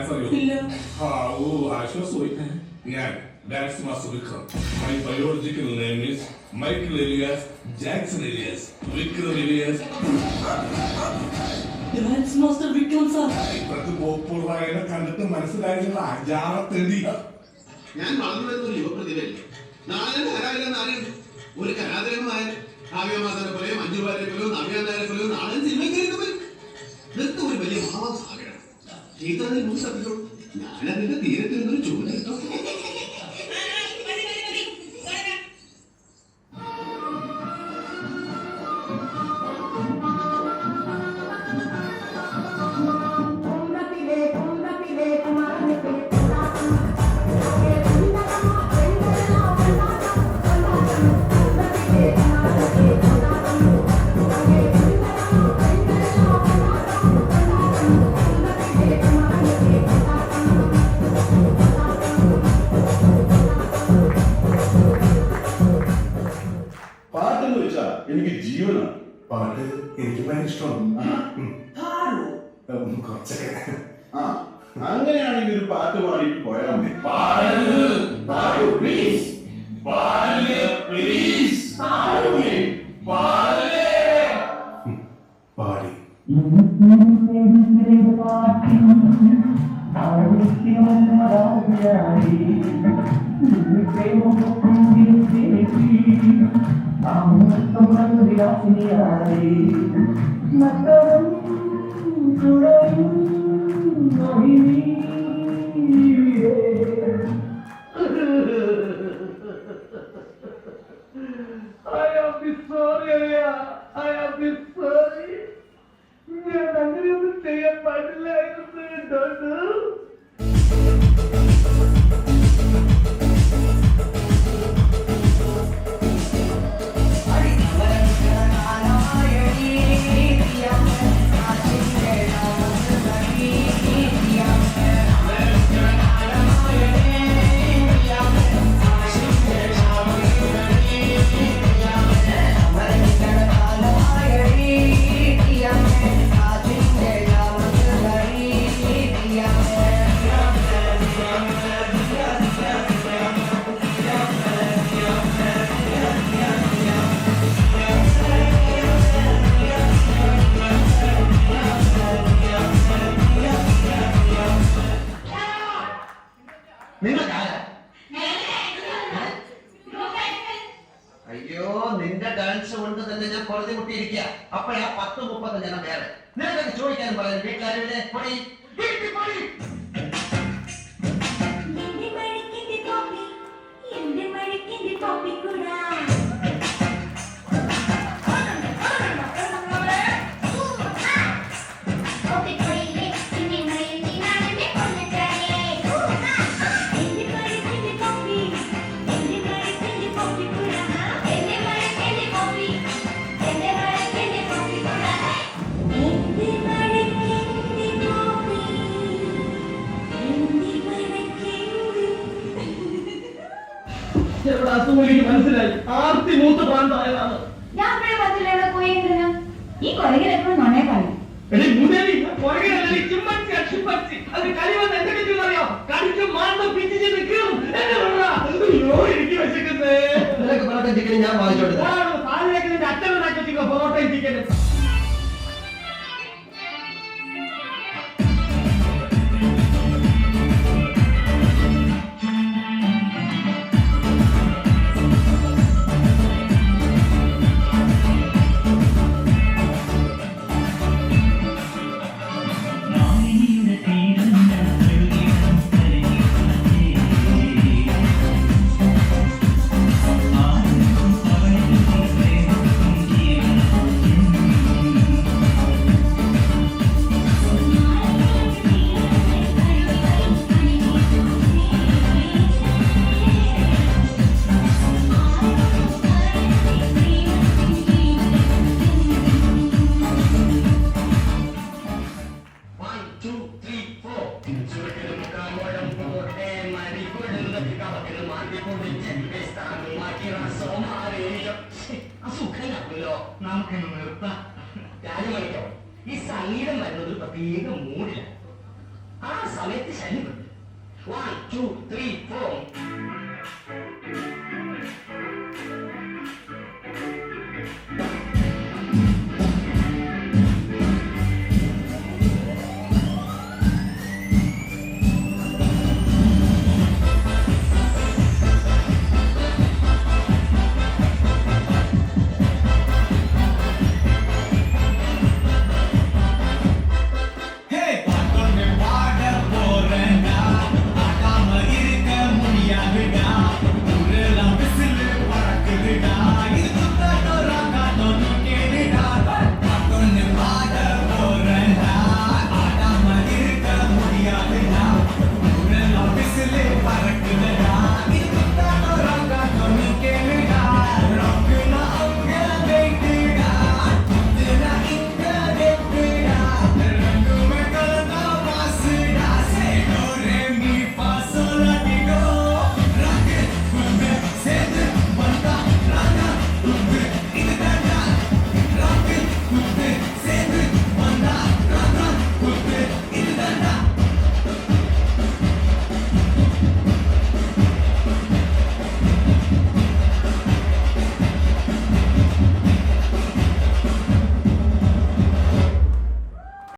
Dance അറിയോ? ഇല്ല. ഓ ആശ്വാസമായി. ഞാൻ dance master Vikram. My biological name is Michael alias Jackson alias Vikram alias. Dance master Vikram sir. ഇപ്പോഴത്തെ പോപ്പുലറായതിനെ കണ്ടിട്ട് മനസ്സിലായിട്ടുള്ള അജാറത്തേണ്ടി. ഞാൻ വളർന്നു വരുന്ന ഒരു യുവപ്രതിഭയല്ലേ. നാളെ ആരായില്ലെന്ന് അറിയുന്നു. ഒരു കലാതരമായ കാവ്യമാസനെ പോലെയോ മഞ്ജുവാരെ പോലെയോ നവ്യാന്താരെ പോലെയോ നാളെ സിനിമയ്ക്ക് വരും. ഇതൊക്കെ ഒരു വലിയ ഭാവം സാഗരം. ചീത്തതിൽ മുൻസത്തിലോ ഞാനതിന്റെ തീരത്തിൽ നിന്നൊരു ചോദ്യം കേട്ടോ. എനിക്ക് ജീവനാണ് പാട്ട്. എനിക്ക് ഭയങ്കര ഇഷ്ടമാണ്. കുറച്ചൊക്കെ. അങ്ങനെയാണെങ്കിൽ ഒരു പാട്ട് പാടിയിട്ട് പോയാൽ മതി. പാടി ഞാൻ അങ്ങനെയൊന്നും ചെയ്യാൻ പാടില്ലായിരുന്നു. അയ്യോ, നിന്റെ ഡാൻസ് കൊണ്ട് തന്നെ ഞാൻ കൊളതി മുട്ടിയിരിക്കുക. അപ്പോഴാ 10:35 വേറെ. നിനക്കൊക്കെ ചോദിക്കാനും പറയാൻ വീട്ടിലാരുടെ മനസ്സിലായി. ആർത്തി മൂത്ത് പ്രാന്തായതാണ്. ഞാൻ എവിടെ പോയിരുന്ന ഈ കൊലകിൽ എപ്പോഴും നൊണേ കളി. ഞാൻ വാങ്ങിച്ചോട്ടെ. പൊറോട്ടയും ചിക്കനും. ഈ സംഗീതം വരുന്നത് പ്രത്യേക മൂടില്ല. ആ സമയത്ത് ശല്യപ്പെട്ടു. 1 2 3 4